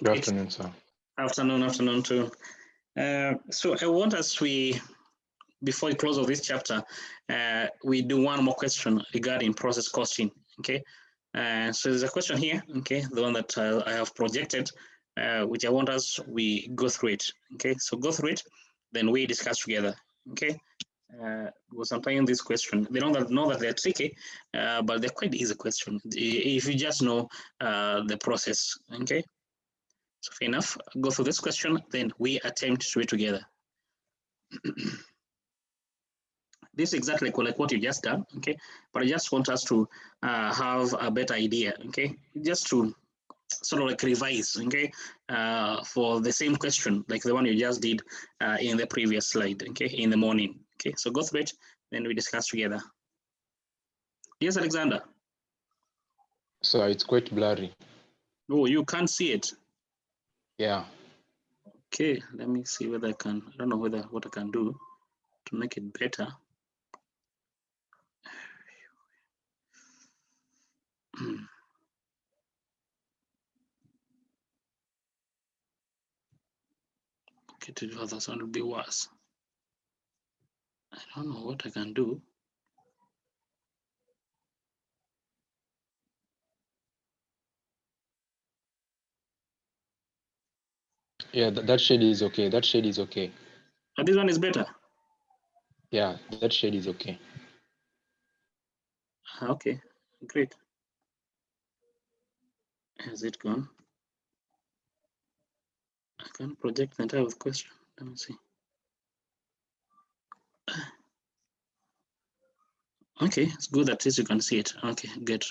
Good afternoon, sir. Afternoon too. So I want before we close of this chapter, we do one more question regarding process costing. Okay. So there's a question here. Okay, the one that I have projected, which I want we go through it. Okay, so go through it, then we discuss together. Okay. Because sometimes this question, they don't know that they're tricky, but they're quite easy question if you just know the process. Okay. So fair enough. Go through this question, then we attempt to do it together. This is exactly like what you just done, okay? But I just want us to have a better idea, okay? Just to sort of like revise, okay, for the same question, like the one you just did in the previous slide, okay, in the morning. Okay, so go through it, then we discuss together. Yes, Alexander. So it's quite blurry. Oh, you can't see it. Yeah. Okay, let me see whether I can. I don't know what I can do to make it better. Okay, to the other one will be worse. I don't know what I can do. Yeah, that shade is okay. That shade is okay. But this one is better. Yeah, that shade is okay. Okay, great. Has it gone? I can project the entire question. Let me see. Okay, it's good that at least you can see it. Okay, good.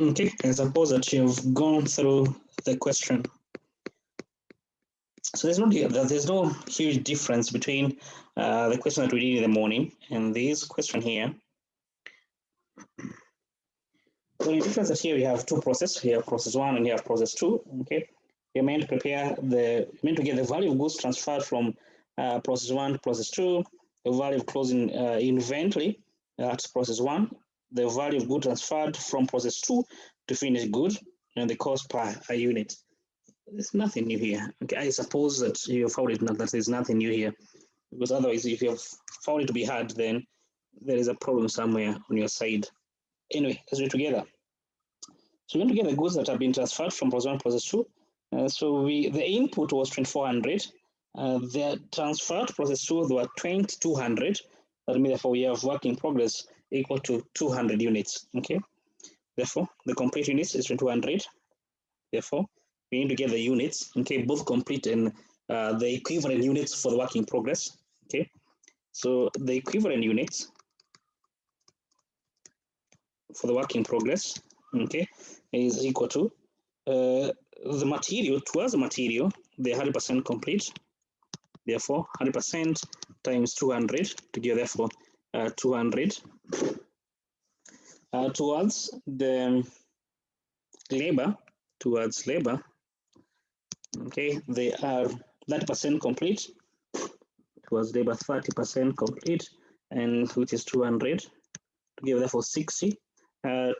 Okay, and suppose that you've gone through the question. So there's no huge difference between the question that we did in the morning and this question here. The only difference is here we have two processes. We have process one and we have process two. Okay, you're meant to get the value of goods transferred from process one to process two, the value of closing inventory, that's process one, the value of good transferred from process two to finished good, and the cost per unit. There's nothing new here. Okay, I suppose that you found it that there's nothing new here, because otherwise, if you have found it to be hard, then there is a problem somewhere on your side. Anyway, let's do it together. So we're going to get the goods that have been transferred from process one to process two. The input was 2400. The transfer to process two were 2200. That means therefore we have work in progress equal to 200 units. Okay. Therefore, the complete units is 2200. Therefore, we need to get the units. Okay, both complete and the equivalent units for the work in progress. Okay. So the equivalent units for the work in progress, okay, is equal to the material, towards the material, the 100% complete. Therefore, 100% times 200 to give therefore 200. Towards the labor, okay, they are 30% complete. Towards labor, 30% complete, and which is 200 to give therefore 60.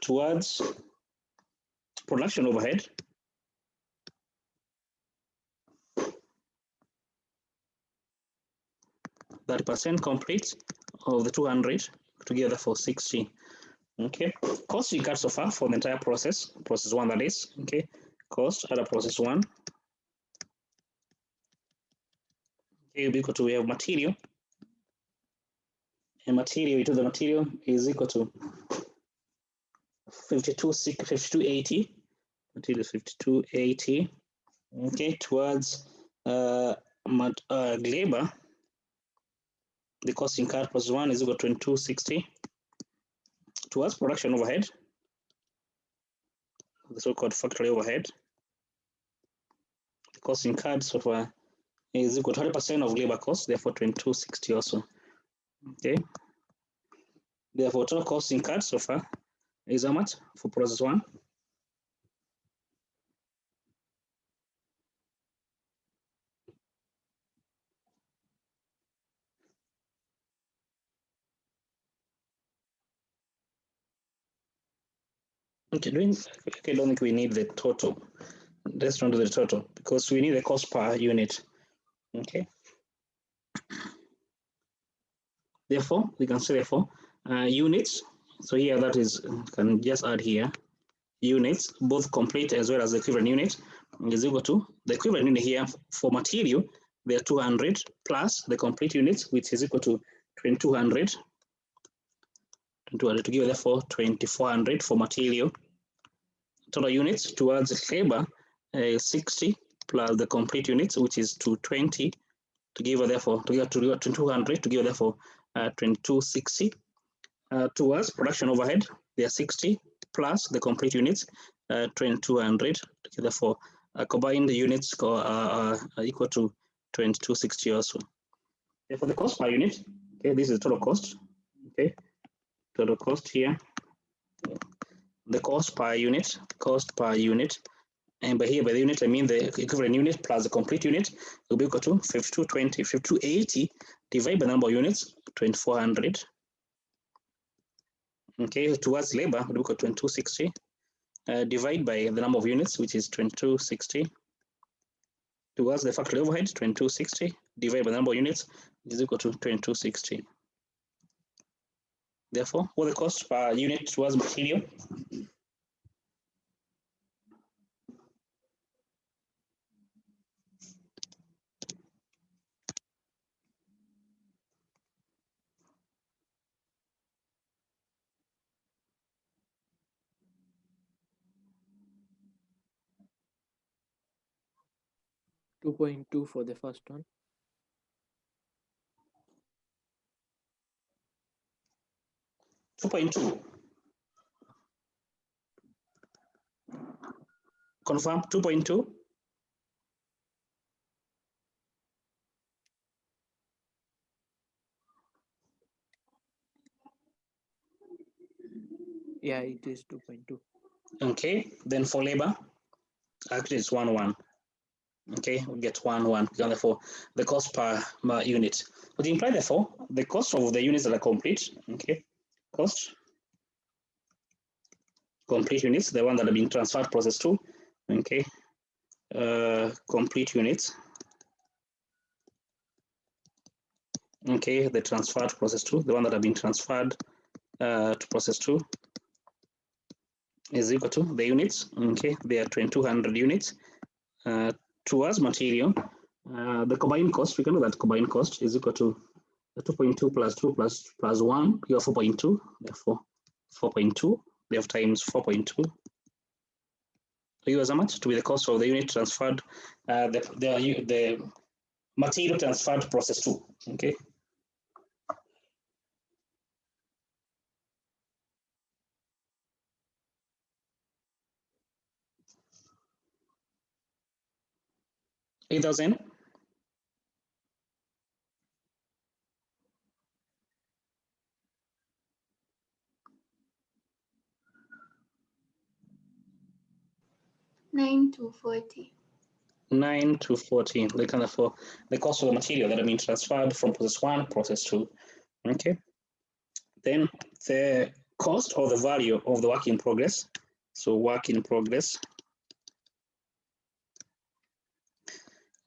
Towards production overhead, that percent complete of the 200 together for 60. Okay, cost regards so far for the entire process one that is, okay, cost at a process one. Okay, equal to we have material, and material to the material is equal to 5280. Material is 5280. Okay, towards labor, the cost incurred process one is equal to 2260. Towards production overhead, the so-called factory overhead, the cost incurred so far is equal to 100% of labor cost, therefore 2260 also. Okay. Therefore, total cost incurred so far is how much for process one? Okay, I don't think we need the total. Let's not do the total because we need the cost per unit. Okay. Therefore, we can say therefore units. So here that is, can just add here units, both complete as well as the equivalent unit, is equal to the equivalent unit here for material. They are 200 plus the complete units, which is equal to 2200. 200 to give therefore 2400 for material. Total units towards labor 60 plus the complete units, which is 220 to give therefore to give 2200 to give therefore 2260. Towards production overhead, they are 60 plus the complete units 2200 to give therefore combined units are equal to 2260 also. Therefore, the cost per unit, okay, this is total cost, okay, total cost here. The cost per unit, and by the unit, I mean the equivalent unit plus the complete unit will be equal to 5280 divided by the number of units, 2400. Okay, towards labor, will be equal to 2260 divided by the number of units, which is 2260. Towards the factory overhead, 2260 divided by the number of units is equal to 2260. Therefore, what the cost per unit towards material? $2.2 for the first one. 2.2. Confirm 2.2. Yeah, it is 2.2. Okay, then for labor, actually it's 1.1. Okay, we get 1.1. Therefore, the cost per unit would imply, therefore, the cost of the units that are complete. Okay, cost complete units, the one that have been transferred process to. Okay, complete units. Okay, the transferred process to, the one that have been transferred to process 2 is equal to the units. Okay, they are 2200 units towards material. The combined cost, we can know that combined cost is equal to 2.2 plus 2 plus 1, you have 4.2, therefore 4.2, they have times 4.2. You as how much to be the cost of the unit transferred, the material transferred to process 2. Okay. $8,000. $9 to $40. 9 to 14. They can afford the cost of the material that have been transferred from process 1, process 2. Okay. Then the cost or the value of the work in progress. So work in progress.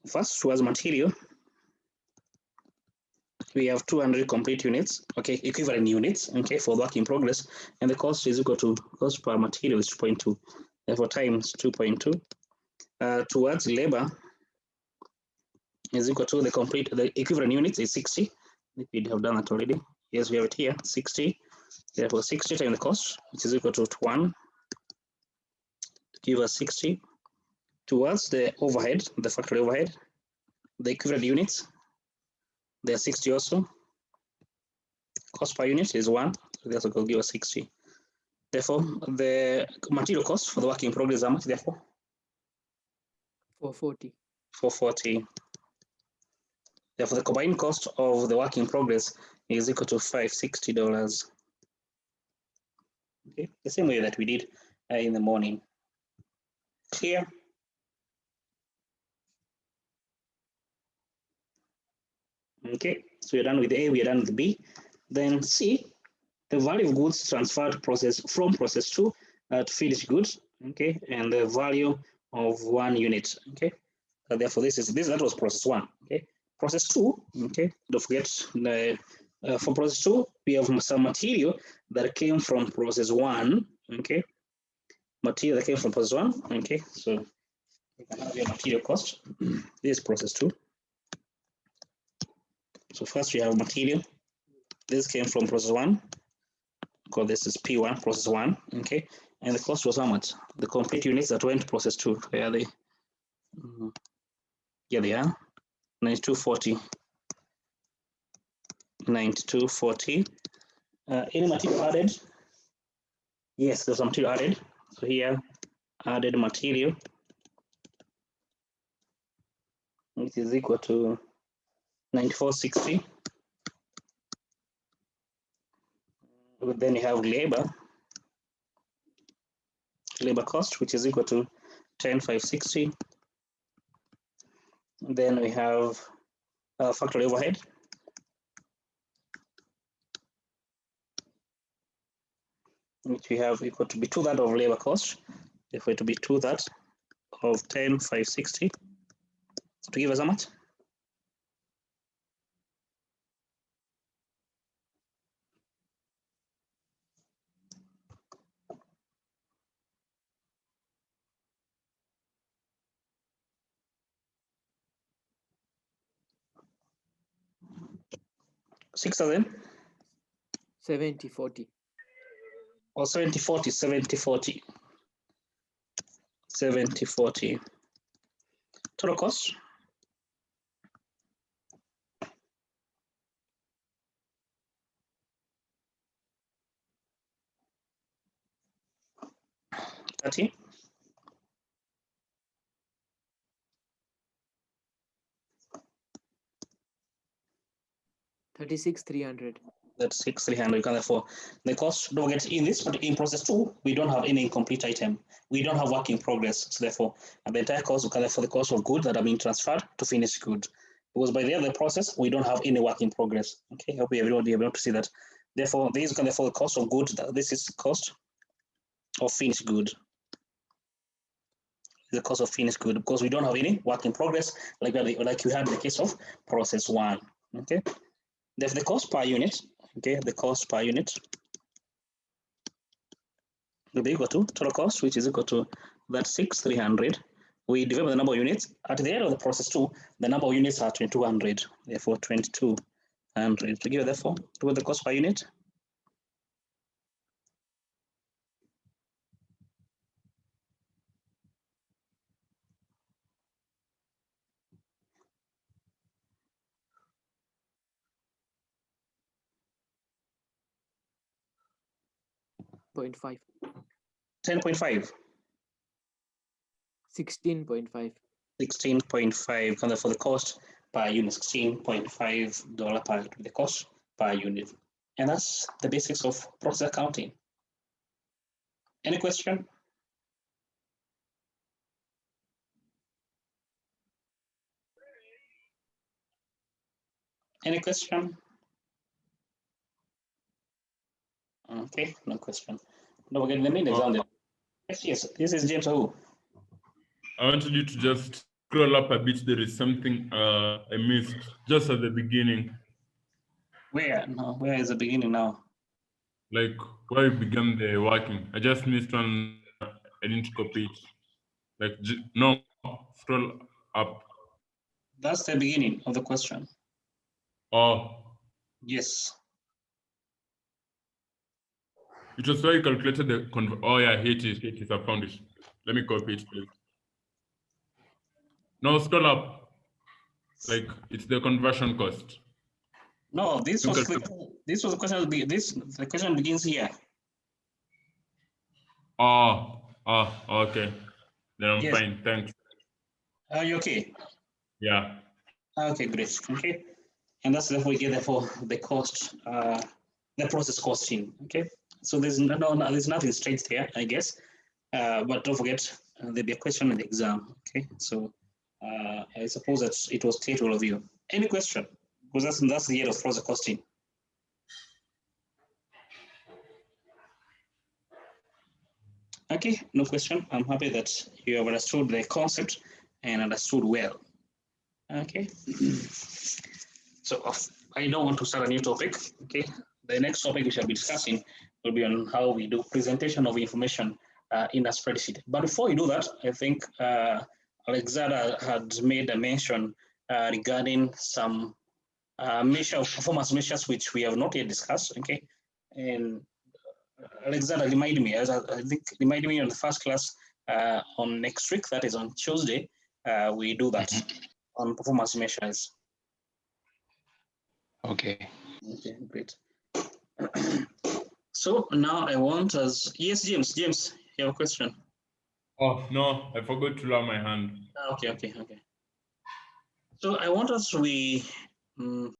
First, towards material, we have 200 complete units, okay, equivalent units, okay, for work in progress, and the cost is equal to cost per material is 2.2, therefore times 2.2. Towards labor is equal to the equivalent units is 60. I think we have done that already. Yes, we have it here, 60. Therefore, 60 times the cost, which is equal to 1, give us 60. Towards the overhead, the factory overhead, the equivalent units, they are 60 also. Cost per unit is 1, so that's going to give us 60. Therefore, the material cost for the work in progress is how much, therefore? 440. 440. Therefore, the combined cost of the work in progress is equal to $560. Okay, the same way that we did in the morning. Clear? Okay, so we're done with A, we're done with B. Then C, the value of goods transferred from process 2 to finished goods, okay, and the value of 1 unit, okay. So therefore, that was process 1, okay. Process 2, okay, don't forget, for process 2, we have some material that came from process 1, okay. Material that came from process 1, okay, so you can have your material cost. This is process 2. So first we have material. This came from process 1. Because this is P1, process 1, okay? And the cost was how much? The complete units that went to process 2. Where are they? Here they are. 9240. 9240. Any material added? Yes, there's some material added. So here, added material, which is equal to 9460. Then you have labor cost, which is equal to 10560. Then we have factory overhead, which we have equal to be 2/3 of labor cost, therefore to be 2/3 of 10,560 to give us how much? $6,000 70/40. or 70/40, 70/40, 70/40. Total cost. $30. 36,300. That's 6,300. You can therefore the cost. Don't forget in this, but in process 2, we don't have any incomplete item. We don't have work in progress. So therefore, the entire cost, we can therefore the cost of goods that are being transferred to finished good. Because by the other process, we don't have any work in progress. Okay, I hope everyone be able to see that. Therefore, this can therefore the cost of goods. This is cost of finished good. The cost of finished good because we don't have any work in progress like we had in the case of process 1. Okay, there's the cost per unit. Okay, the cost per unit will be equal to total cost, which is equal to that 6,300. We divide by the number of units. At the end of the process 2, the number of units are 2,200. Therefore, 2,200. To give therefore to the cost per unit. Point 5. 10.5. 16.5. 16.5 kind of for the cost per unit. $16.5 per the cost per unit. And that's the basics of process accounting. Any question? Any question? Okay, no question. No, we're getting the main exam. Yes, this is James Who. I wanted you to just scroll up a bit. There is something I missed just at the beginning. Where? No, where is the beginning now? Like where you began the working. I just missed one. I didn't copy it. Like no, scroll up. That's the beginning of the question. Oh. Yes. It was where you calculated the oh yeah, here it is. I found it. Let me copy it, please. No, scroll up. Like it's the conversion cost. No, this was the question. The question begins here. Oh, okay. Then I'm Yes. fine. Thanks. Are you okay? Yeah. Okay, great. Okay, and that's therefore we get therefore the cost, the process costing. Okay, so there's there's nothing strange there, I guess. But don't forget there'll be a question in the exam. Okay, so I suppose that it was clear to all of you. Any question? Because that's the year of process costing. Okay, no question. I'm happy that you have understood the concept and understood well. Okay. So I don't want to start a new topic. Okay. The next topic we shall be discussing will be on how we do presentation of information in a spreadsheet. But before we do that, I think Alexander had made a mention regarding some performance measures which we have not yet discussed. Okay. And Alexander reminded me, reminded me on the first class on next week, that is on Tuesday, we do that on performance measures. Okay. Okay, great. So now I want us, yes, James, you have a question? Oh, no, I forgot to lower my hand. Okay. So I want us,